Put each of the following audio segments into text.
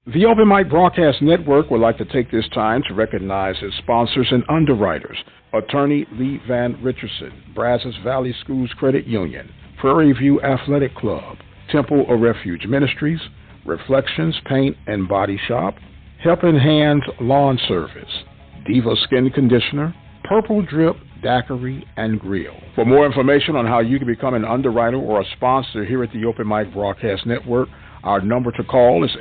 The Open Mic Broadcast Network would like to take this time to recognize its sponsors and underwriters: Attorney Lee Van Richardson, Brazos Valley Schools Credit Union, Prairie View Athletic Club, Temple of Refuge Ministries, Reflections Paint and Body Shop, Helping Hands Lawn Service, Diva Skin Conditioner, Purple Drip Daiquiri and Grill. For more information on how you can become an underwriter or a sponsor here at the Open Mic Broadcast Network, our number to call is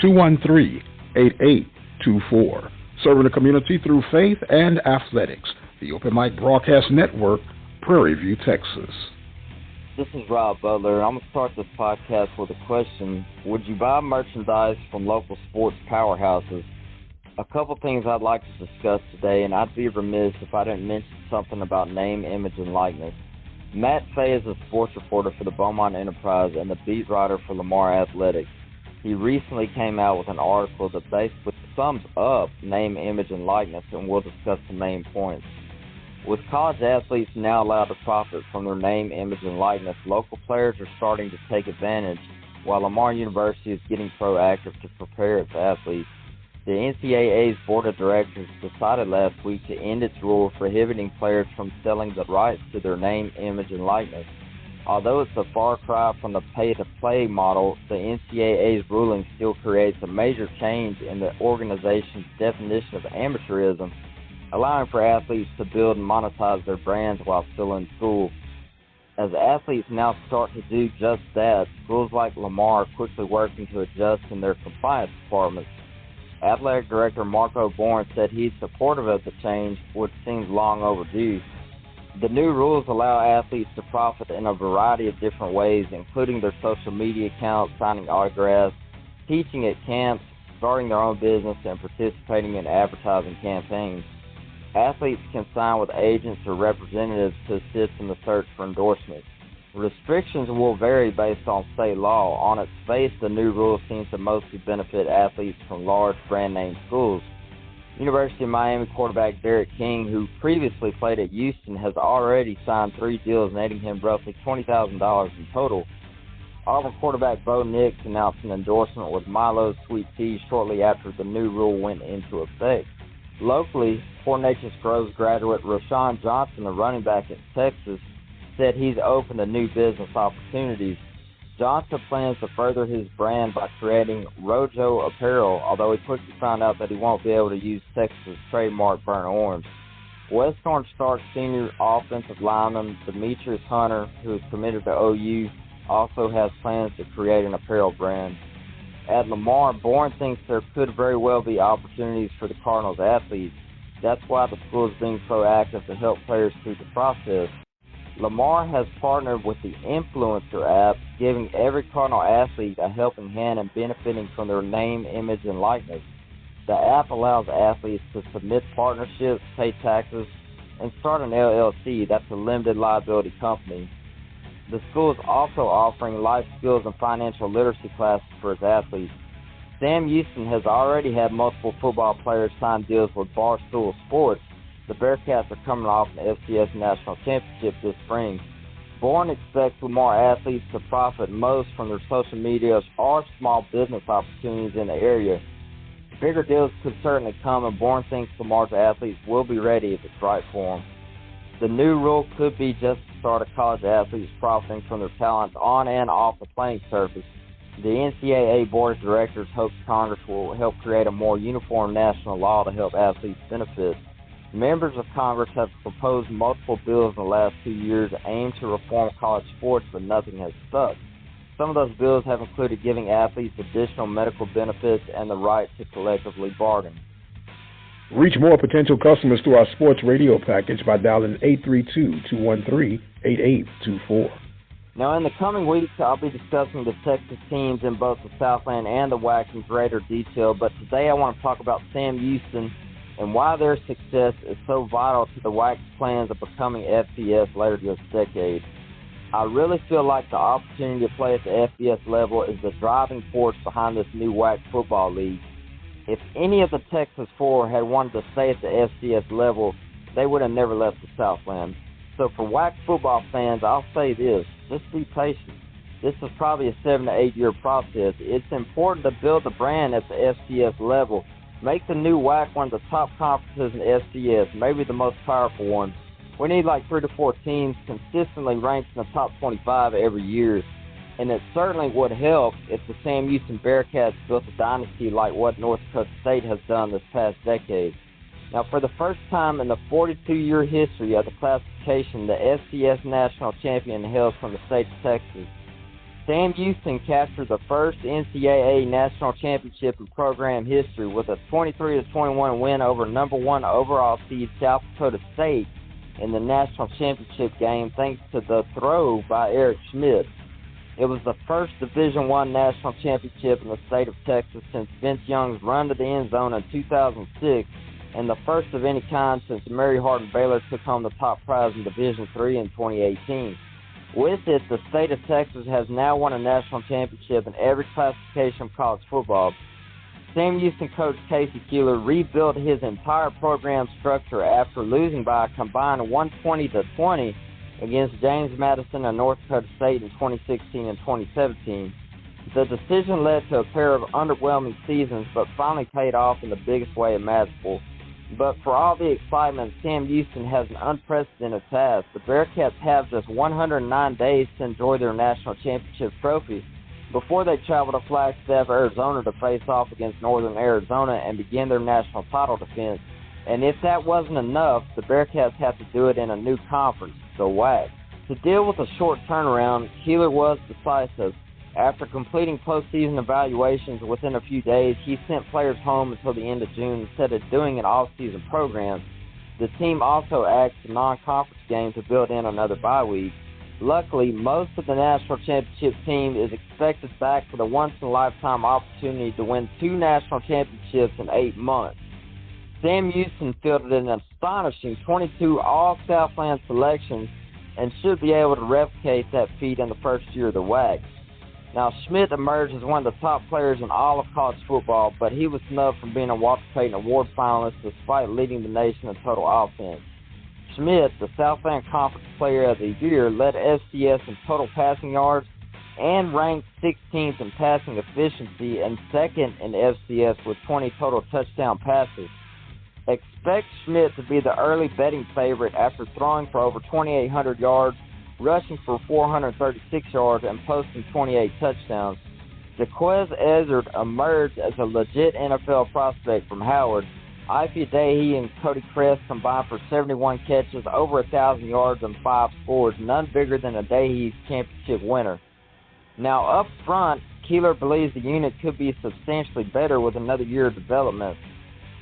832-213-8824. Serving the community through faith and athletics. The Open Mic Broadcast Network, Prairie View, Texas. This is Rob Butler. I'm going to start this podcast with a question. Would you buy merchandise from local sports powerhouses? A couple things I'd like to discuss today, and I'd be remiss if I didn't mention something about name, image, and likeness. Matt Fay is a sports reporter for the Beaumont Enterprise and the beat writer for Lamar Athletics. He recently came out with an article that basically sums up name, image, and likeness, and we'll discuss the main points. With college athletes now allowed to profit from their name, image, and likeness, local players are starting to take advantage, while Lamar University is getting proactive to prepare its athletes. The NCAA's Board of Directors decided last week to end its rule prohibiting players from selling the rights to their name, image, and likeness. Although it's a far cry from the pay-to-play model, the NCAA's ruling still creates a major change in the organization's definition of amateurism, allowing for athletes to build and monetize their brands while still in school. As athletes now start to do just that, schools like Lamar are quickly working to adjust in their compliance departments. Athletic Director Marco Bourne said he's supportive of the change, which seems long overdue. The new rules allow athletes to profit in a variety of different ways, including their social media accounts, signing autographs, teaching at camps, starting their own business, and participating in advertising campaigns. Athletes can sign with agents or representatives to assist in the search for endorsements. Restrictions will vary based on state law. On its face, the new rules seem to mostly benefit athletes from large brand-name schools. University of Miami quarterback Derek King, who previously played at Houston, has already signed 3 deals netting him roughly $20,000 in total. Auburn quarterback Bo Nix announced an endorsement with Milo's Sweet Tea shortly after the new rule went into effect. Locally, Four Nations Groves graduate Rashawn Johnson, a running back at Texas, said he's open to new business opportunities. Johnson plans to further his brand by creating Rojo Apparel, although he quickly found out that he won't be able to use Texas' trademark burnt orange. West Orange Stark senior offensive lineman Demetrius Hunter, who is committed to OU, also has plans to create an apparel brand. At Lamar, Bourne thinks there could very well be opportunities for the Cardinals athletes. That's why the school is being proactive to help players through the process. Lamar has partnered with the Influencer app, giving every Cardinal athlete a helping hand in benefiting from their name, image, and likeness. The app allows athletes to submit partnerships, pay taxes, and start an LLC, that's a limited liability company. The school is also offering life skills and financial literacy classes for its athletes. Sam Houston has already had multiple football players sign deals with Barstool Sports. The Bearcats are coming off an FCS National Championship this spring. Bourne expects Lamar athletes to profit most from their social media or small business opportunities in the area. Bigger deals could certainly come, and Bourne thinks Lamar's athletes will be ready if it's right for them. The new rule could be just the start of college athletes profiting from their talents on and off the playing surface. The NCAA Board of Directors hopes Congress will help create a more uniform national law to help athletes benefit. Members of Congress have proposed multiple bills in the last 2 years aimed to reform college sports, but nothing has stuck. Some of those bills have included giving athletes additional medical benefits and the right to collectively bargain. Reach more potential customers through our sports radio package by dialing 832-213-8824. Now, in the coming weeks, I'll be discussing the Texas teams in both the Southland and the WAC in greater detail, but today I want to talk about Sam Houston and why their success is so vital to the WAC's plans of becoming FBS later this decade. I really feel like the opportunity to play at the FBS level is the driving force behind this new WAC football league. If any of the Texas Four had wanted to stay at the FCS level, they would have never left the Southland. So for WAC football fans, I'll say this, just be patient. This is probably a 7 to 8 year process. It's important to build the brand at the FCS level. Make the new WAC one of the top conferences in the FCS, maybe the most powerful one. We need like 3 to 4 teams consistently ranked in the top 25 every year. And it certainly would help if the Sam Houston Bearcats built a dynasty like what North Dakota State has done this past decade. Now, for the first time in the 42-year history of the classification, the FCS national champion hails from the state of Texas. Sam Houston captured the first NCAA national championship in program history with a 23-21 win over number 1 overall seed South Dakota State in the national championship game thanks to the throw by Eric Schmidt. It was the first Division I national championship in the state of Texas since Vince Young's run to the end zone in 2006 and the first of any kind since Mary Hardin Baylor took home the top prize in Division III in 2018. With it, the state of Texas has now won a national championship in every classification of college football. Sam Houston coach Casey Keeler rebuilt his entire program structure after losing by a combined 120-20 against James Madison and North Dakota State in 2016 and 2017. The decision led to a pair of underwhelming seasons, but finally paid off in the biggest way imaginable. But for all the excitement, Sam Houston has an unprecedented task. The Bearcats have just 109 days to enjoy their national championship trophy before they travel to Flagstaff, Arizona to face off against Northern Arizona and begin their national title defense. And if that wasn't enough, the Bearcats have to do it in a new conference, the WAC. To deal with a short turnaround, Keeler was decisive. After completing postseason evaluations within a few days, he sent players home until the end of June instead of doing an off-season program. The team also axed a non-conference game to build in another bye week. Luckily, most of the national championship team is expected back for the once-in-a-lifetime opportunity to win 2 national championships in 8 months. Sam Houston fielded an astonishing 22 all-Southland selections and should be able to replicate that feat in the first year of the WAC. Now, Schmidt emerged as one of the top players in all of college football, but he was snubbed from being a Walter Payton Award finalist despite leading the nation in total offense. Schmidt, the Southland Conference Player of the Year, led FCS in total passing yards and ranked 16th in passing efficiency and second in FCS with 20 total touchdown passes. Expect Schmidt to be the early betting favorite after throwing for over 2,800 yards, rushing for 436 yards, and posting 28 touchdowns. Jaquez Ezzard emerged as a legit NFL prospect from Howard. Ify Dahi and Cody Crest combined for 71 catches, over 1,000 yards, and 5 scores, none bigger than a Dahi's championship winner. Now, up front, Keeler believes the unit could be substantially better with another year of development.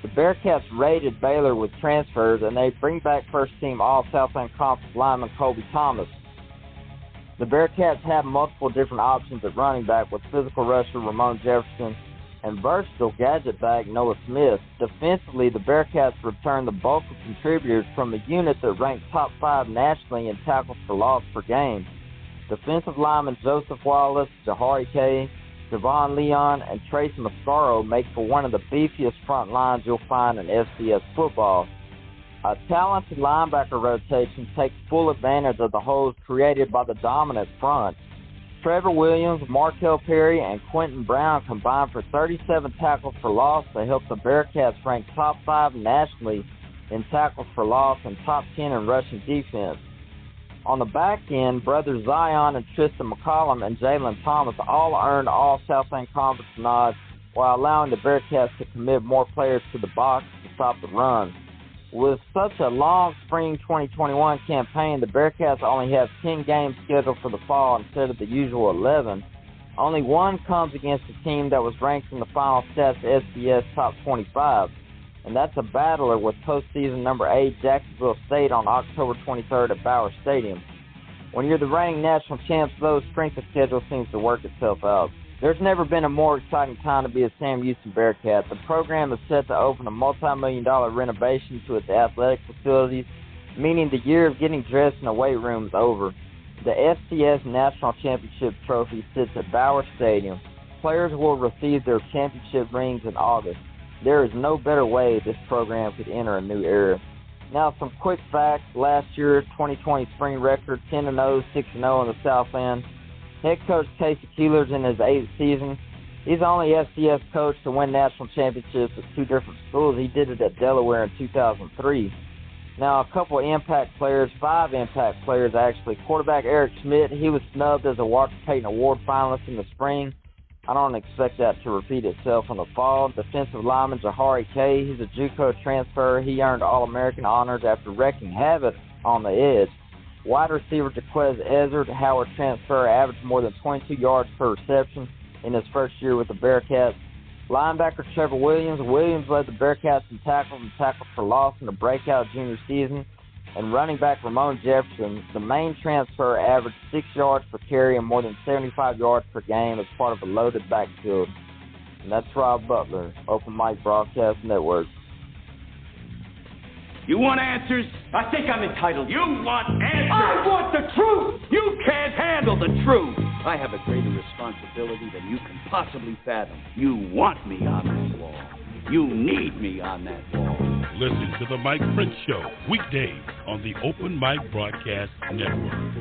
The Bearcats raided Baylor with transfers, and they bring back first-team All-Southland Conference lineman Colby Thomas. The Bearcats have multiple different options at running back with physical rusher Ramon Jefferson and versatile gadget back Noah Smith. Defensively, the Bearcats return the bulk of contributors from a unit that ranked top 5 nationally in tackles for loss per game. Defensive linemen Joseph Wallace, Jahari Kay, Javon Leon, and Trace Mascaro make for one of the beefiest front lines you'll find in FCS football. A talented linebacker rotation takes full advantage of the holes created by the dominant front. Trevor Williams, Markel Perry, and Quentin Brown combined for 37 tackles for loss to help the Bearcats rank top 5 nationally in tackles for loss and top 10 in rushing defense. On the back end, brothers Zion and Tristan McCollum and Jalen Thomas all earned all Southland Conference nods while allowing the Bearcats to commit more players to the box to stop the run. With such a long spring 2021 campaign, the Bearcats only have 10 games scheduled for the fall instead of the usual 11. Only one comes against a team that was ranked in the final stats FCS top 25, and that's a battler with postseason number 8 Jacksonville State on October 23rd at Bauer Stadium. When you're the reigning national champs, though, strength of schedule seems to work itself out. There's never been a more exciting time to be a Sam Houston Bearcat. The program is set to open a multi-million-dollar renovation to its athletic facilities, meaning the year of getting dressed in a weight room is over. The FCS National Championship Trophy sits at Bauer Stadium. Players will receive their championship rings in August. There is no better way this program could enter a new era. Now, some quick facts. Last year, 2020 spring record, 10-0, 6-0 in the Southland. Head coach Casey Keeler's in his 8th season. He's the only FCS coach to win national championships at 2 different schools. He did it at Delaware in 2003. Now, a couple impact players, 5 impact players actually. Quarterback Eric Schmidt, he was snubbed as a Walter Payton Award finalist in the spring. I don't expect that to repeat itself in the fall. Defensive lineman Jahari Kay, he's a JUCO transfer. He earned All-American honors after wrecking havoc on the edge. Wide receiver Jaquez Ezzard, Howard transfer, averaged more than 22 yards per reception in his first year with the Bearcats. Linebacker Trevor Williams. Williams led the Bearcats in tackles and tackles for loss in the breakout junior season. And running back Ramon Jefferson, the main transfer, averaged 6 yards per carry and more than 75 yards per game as part of a loaded backfield. And that's Rob Butler, Open Mic Broadcast Network. You want answers? I think I'm entitled. You want answers? I want the truth! You can't handle the truth! I have a greater responsibility than you can possibly fathom. You want me on this wall. You need me on that wall. Listen to the Mike Prince Show, weekdays on the Open Mic Broadcast Network.